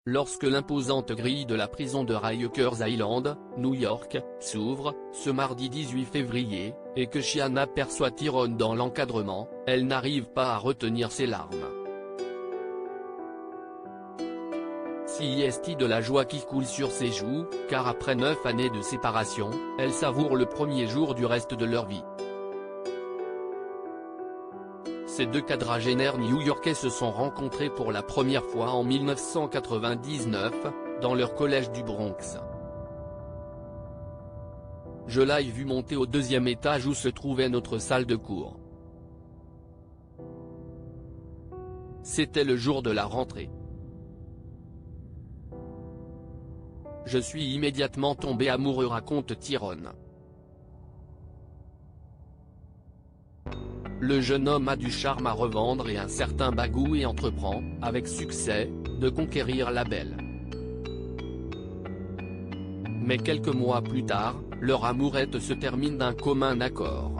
lorsque l'imposante grille de la prison de Rikers Island, New York, s'ouvre, ce mardi 18 février, et que Chian aperçoit Tyrone dans l'encadrement, elle n'arrive pas à retenir ses larmes. C'est de la joie qui coule sur ses joues, car après 9 années de séparation, elle savoure le premier jour du reste de leur vie. Ces deux quadragénaires new-yorkais se sont rencontrés pour la première fois en 1999, dans leur collège du Bronx. Je l'ai vu monter au 2e étage où se trouvait notre salle de cours. C'était le jour de la rentrée. Je suis immédiatement tombé amoureux, raconte Tyrone. Le jeune homme a du charme à revendre et un certain bagou et entreprend, avec succès, de conquérir la belle. Mais quelques mois plus tard, leur amourette se termine d'un commun accord.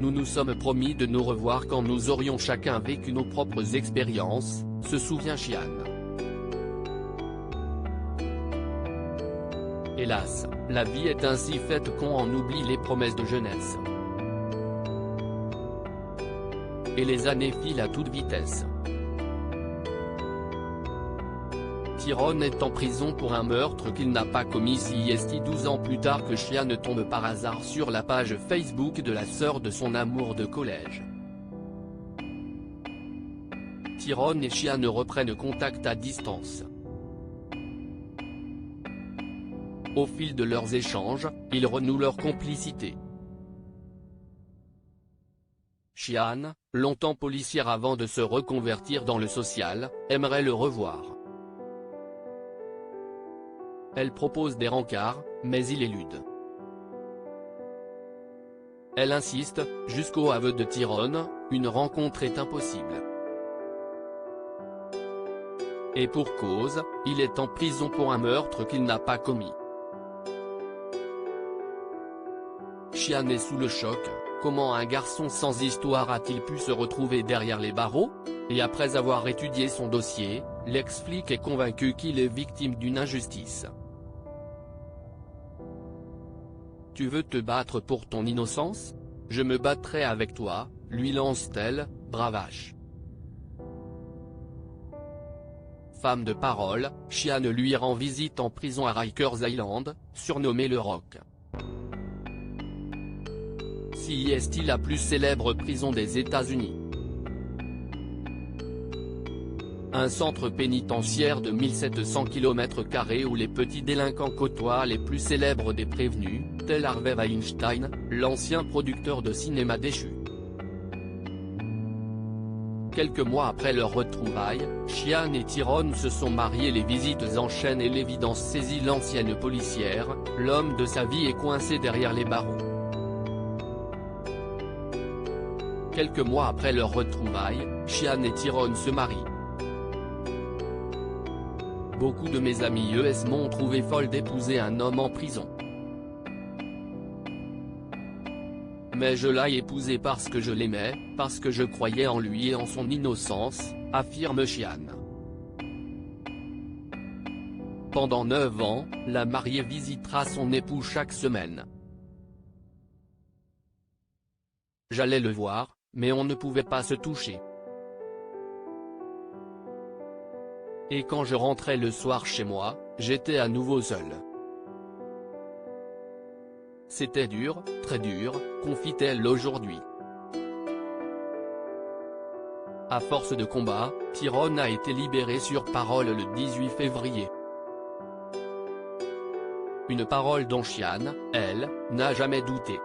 Nous nous sommes promis de nous revoir quand nous aurions chacun vécu nos propres expériences, se souvient Chian. Hélas, la vie est ainsi faite qu'on en oublie les promesses de jeunesse. Et les années filent à toute vitesse. Tyrone est en prison pour un meurtre qu'il n'a pas commis. 12 ans plus tard que Chian tombe par hasard sur la page Facebook de la sœur de son amour de collège. Tyrone et Chian reprennent contact à distance. Au fil de leurs échanges, ils renouent leur complicité. Chian, longtemps policière avant de se reconvertir dans le social, aimerait le revoir. Elle propose des rencarts, mais il élude. Elle insiste, jusqu'au aveu de Tyrone, une rencontre est impossible. Et pour cause, il est en prison pour un meurtre qu'il n'a pas commis. Chian est sous le choc, comment un garçon sans histoire a-t-il pu se retrouver derrière les barreaux? Et après avoir étudié son dossier, l'ex-flic est convaincu qu'il est victime d'une injustice. Tu veux te battre pour ton innocence? Je me battrai avec toi, lui lance-t-elle, bravache. Femme de parole, Chian lui rend visite en prison à Rikers Island, surnommé le Rock. C'est la plus célèbre prison des États-Unis. Un centre pénitentiaire de 1700 km² où les petits délinquants côtoient les plus célèbres des prévenus, tel Harvey Weinstein, l'ancien producteur de cinéma déchu. Quelques mois après leur retrouvaille, Chian et Tyrone se sont mariés. Les visites enchaînent et l'évidence saisit l'ancienne policière, l'homme de sa vie est coincé derrière les barreaux. Quelques mois après leur retrouvaille, Chian et Tyrone se marient. Beaucoup de mes amis m'ont trouvé folle d'épouser un homme en prison. Mais je l'ai épousé parce que je l'aimais, parce que je croyais en lui et en son innocence, affirme Chian. Pendant 9 ans, la mariée visitera son époux chaque semaine. J'allais le voir, mais on ne pouvait pas se toucher. Et quand je rentrais le soir chez moi, j'étais à nouveau seul. C'était dur, très dur, confie-t-elle aujourd'hui. À force de combat, Tyrone a été libéré sur parole le 18 février. Une parole dont Chian, elle, n'a jamais douté.